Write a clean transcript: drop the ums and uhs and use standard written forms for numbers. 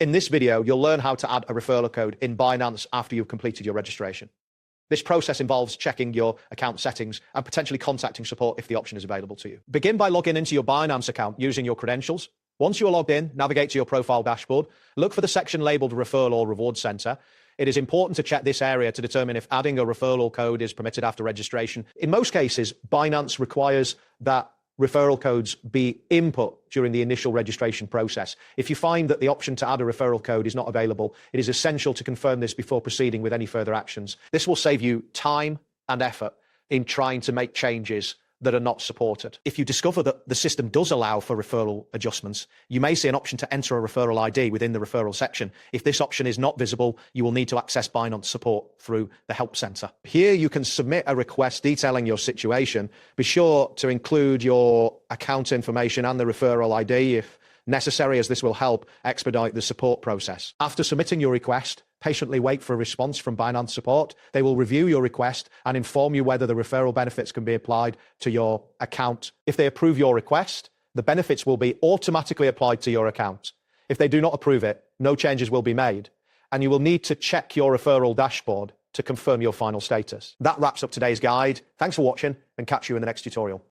In this video, you'll learn how to add a referral code in Binance after you've completed your registration. This process involves checking your account settings and potentially contacting support if the option is available to you. Begin by logging into your Binance account using your credentials. Once you're logged in, navigate to your profile dashboard. Look for the section labeled Referral or Reward Center. It is important to check this area to determine if adding a referral code is permitted after registration. In most cases, Binance requires that referral codes be input during the initial registration process. If you find that the option to add a referral code is not available, it is essential to confirm this before proceeding with any further actions. This will save you time and effort in trying to make changes that are not supported. If you discover that the system does allow for referral adjustments, you may see an option to enter a referral ID within the referral section. If this option is not visible, you will need to access Binance support through the Help Center. Here you can submit a request detailing your situation. Be sure to include your account information and the referral ID if necessary, as this will help expedite the support process. After submitting your request, patiently wait for a response from Binance support. They will review your request and inform you whether the referral benefits can be applied to your account. If they approve your request, the benefits will be automatically applied to your account. If they do not approve it, no changes will be made, and you will need to check your referral dashboard to confirm your final status. That wraps up today's guide. Thanks for watching, and catch you in the next tutorial.